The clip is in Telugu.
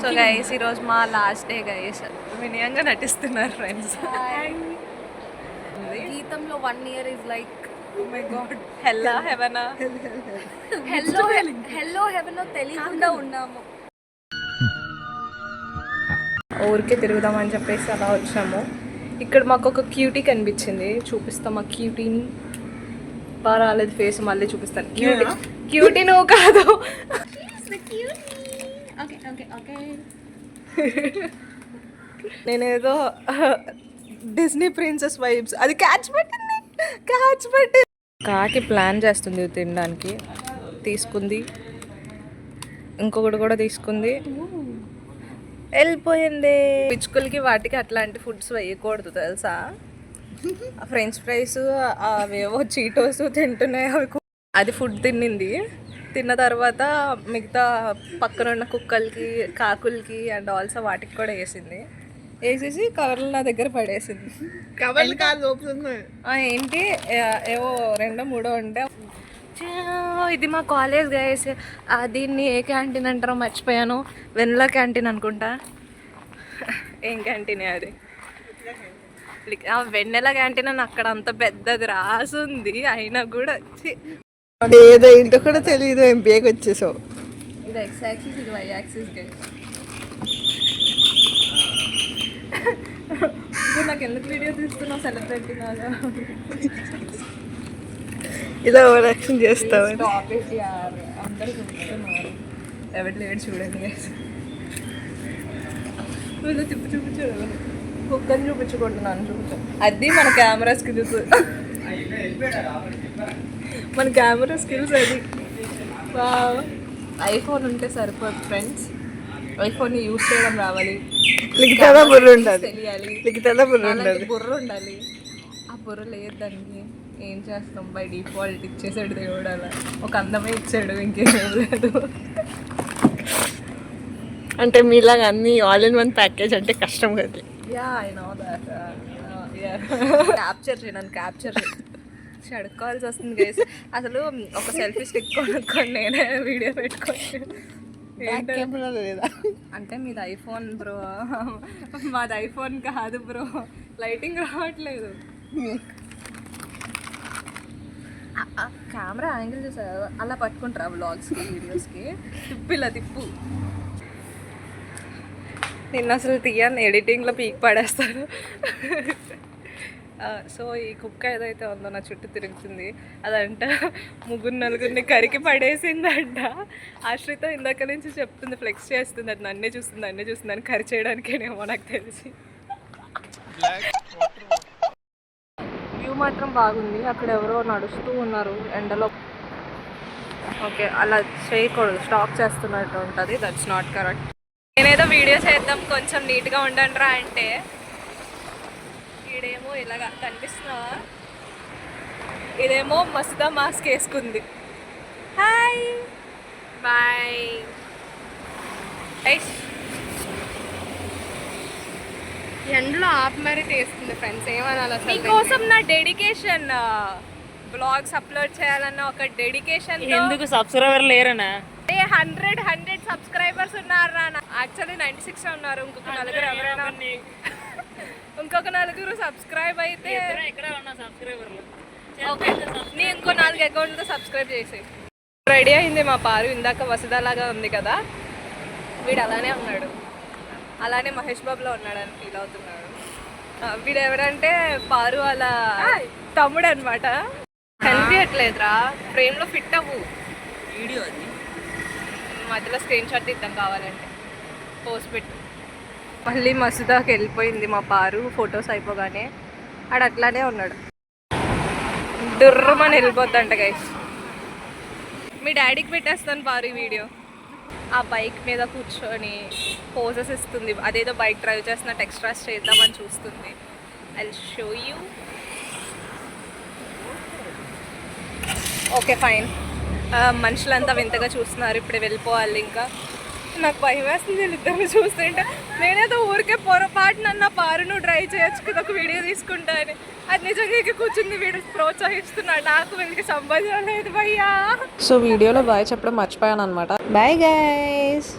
సో గైస్ ఈరోజు మా లాస్ట్ డే గైస్ వినయంగా నటిస్తున్నారు ఫ్రెండ్స్. గీతంలో 1 year is like oh my god హెల్లా హెవెనా హెల్లో హెవెన్ తెలియకుండా ఉన్నాము. ఊరికే తిరుగుదామని చెప్పేసి అలా వచ్చాము. ఇక్కడ మాకు ఒక క్యూటీ కనిపించింది, చూపిస్తాం ఆ క్యూటీని. బాగా రాలేదు ఫేస్, మళ్ళీ చూపిస్తాను. క్యూటీ నువ్వు కాదు, నేనేదో డిస్నీ ప్రిన్సెస్ వైబ్స్. అది క్యాచ్ పెట్టి కాకి ప్లాన్ చేస్తుంది తినడానికి. తీసుకుంది, ఇంకొకటి కూడా తీసుకుంది, వెళ్ళిపోయింది. పిచ్చుకలకి వాటికి అట్లాంటి ఫుడ్స్ వేయకూడదు తెలుసా. ఫ్రెంచ్ ఫ్రైస్ అవేవో చీటోస్ తింటున్నాయి అవి. అది ఫుడ్ తిన్నింది. తిన్న తర్వాత మిగతా పక్కన ఉన్న కుక్కలకి, కాకులకి అండ్ ఆల్సో వాటికి కూడా వేసింది. వేసేసి కవర్లు నా దగ్గర పడేసింది. ఏంటి ఏవో 2 3 ఉంటే. ఇది మా కాలేజ్ గైస్. దీన్ని ఏ క్యాంటీన్ అంటారో మర్చిపోయాను. వెన్నెల క్యాంటీన్ అనుకుంటా. ఏం క్యాంటీనే అది? వెన్నెల క్యాంటీన్ అని అక్కడ అంత పెద్దది రాసుంది, అయినా కూడా ఏదో ఇంట్లో కూడా తెలియదు. ఎంపీకి వచ్చేసావు. ఇది X యాక్సిస్, ఇది Y యాక్సిస్ గైస్. నాకు ఎందుకు వీడియో తీస్తున్నావు సెలబ్రిటీ లాగా? ఇలా ఓవర్ యాక్షన్ చేస్తావు. అందరూ చూస్తున్నారు, ఎవరి లేడు చూడండి గైస్. వీళ్ళు చూపించాడు, కుక్కని చూపించకూడదు, నన్ను చూపించాను. అది మన కెమెరా స్కిల్స్, మన కెమెరా స్కిల్స్ అది. ఐఫోన్ ఉంటే సరిపోదు ఫ్రెండ్స్, ఐఫోన్ని యూజ్ చేయడం రావాలి, బుర్ర ఉండాలి, తెలియాలి, బుర్ర ఉండాలి. ఆ బుర్ర లేదు దానికి. ఏం చేస్తాం, బై డిఫాల్ట్ ఇచ్చేసాడు దేవుడు. అలా ఒక అందమే ఇచ్చాడు, ఇంకేం లేదు. అంటే మీలాగా అన్ని ఆల్ ఇన్ వన్ ప్యాకేజ్ అంటే కష్టం కదా. I know that. క్యాప్చర్ చేయడానికి అడుక్కోవాల్సి వస్తుంది గైస్. అసలు ఒక సెల్ఫీ స్టిక్ కొనుక్కోండి, నేనే వీడియో పెట్టుకోండి. అంటే మీది ఐఫోన్ బ్రో, మాది ఐఫోన్ కాదు బ్రో. లైటింగ్ రావట్లేదు. కెమెరా యాంగిల్ చూసారు, అలా పట్టుకుంటారా వ్లాగ్స్కి, వీడియోస్కి? తిప్పు. నిన్న అసలు తీయని ఎడిటింగ్లో పీక్ పడేస్తారు. సో ఈ కుక్క ఏదైతే ఉందో నా చుట్టూ తిరుగుతుంది. అదంట 3-4 కరికి పడేసిందంట. ఆశ్రిత ఇందాక నుంచి చెప్తుంది, ఫ్లెక్స్ చేస్తుంది, అది నన్నే చూస్తుంది అని. కరి చేయడానికేనేమో నాకు తెలిసి. వ్యూ మాత్రం బాగుంది. అక్కడ ఎవరో నడుస్తూ ఉన్నారు ఎండలో. ఓకే, అలా చేయకూడదు, స్టాప్ చేస్తున్నట్టు ఉంటుంది. That's not correct. నేనేదో వీడియో చేద్దాం కొంచెం నీట్గా ఉండండిరా అంటే ఈడేమో ఇలాగా కనిపిస్తున్నావా, ఇదేమో మస్తుగా మాస్క్ వేసుకుంది. Hi bye. ఎండలో ఆపి మరీ తీస్తుంది ఫ్రెండ్స్. ఏమనాలి అసలు? మీకోసం నా డెడికేషన్. బ్లాగ్స్ అప్లోడ్ చేయాలన్న ఒక డెడికేషన్. ఎందుకు సబ్స్క్రైబర్ లేరనా? 100 సబ్స్క్రైబర్స్ ఉన్నారు రా. యాక్చువల్లీ 96 ఉన్నారు. ఇంకొక నలుగురు సబ్స్క్రైబ్ అయితే ఓకే, నీ ఇంకో 4 అకౌంట్లతో సబ్స్క్రైబ్ చేసి. రెడీ అయింది మా పారు. ఇందాక వసుదలాగా ఉంది కదా, వీడు అలానే ఉన్నాడు. అలానే మహేష్ బాబులో ఉన్నాడని ఫీల్ అవుతున్నాడు. వీడు ఎవరంటే పారు అలా తమ్ముడు అనమాట. కనిపించట్లేదురా, ఫ్రేమ్లో ఫిట్ అవ్వు. వీడియో అది మధ్యలో స్క్రీన్ షాట్ తీద్దాం కావాలంటే, పోస్ట్ పెట్టు. మళ్ళీ మసూదాకి వెళ్ళిపోయింది మా పారు. ఫొటోస్ అయిపోగానే ఆడు అట్లానే ఉన్నాడు, డుర్రమని వెళ్ళిపోద్దంట గైస్. మీ డాడీకి పెట్టేస్తాను పారు ఈ వీడియో. ఆ బైక్ మీద కూర్చొని పోజెస్ ఇస్తుంది, అదేదో బైక్ డ్రైవ్ చేస్తున్నట్టు ఎక్స్ట్రాస్ చేద్దామని చూస్తుంది. I will show you. Okay fine. మనుషులంతా వింతగా చూస్తున్నారు. ఇప్పుడు వెళ్ళిపోవాలి. ఇంకా నాకు భయం వేస్తుంది వీళ్ళిద్దరిని చూస్తుంటే. నేనేదో ఊరికే పొరపాటు నన్న పారును డ్రైవ్ చేయొచ్చు కదా, ఒక వీడియో తీసుకుంటా అని. అది నిజంగా కూర్చుంది, వీడు ప్రోత్సహిస్తున్నాడు. నాకు వీళ్ళకి సంబంధం లేదు భయ్యా. సో వీడియోలో బాయ్ చెప్పడం మర్చిపోయాను అనమాట. Bye guys.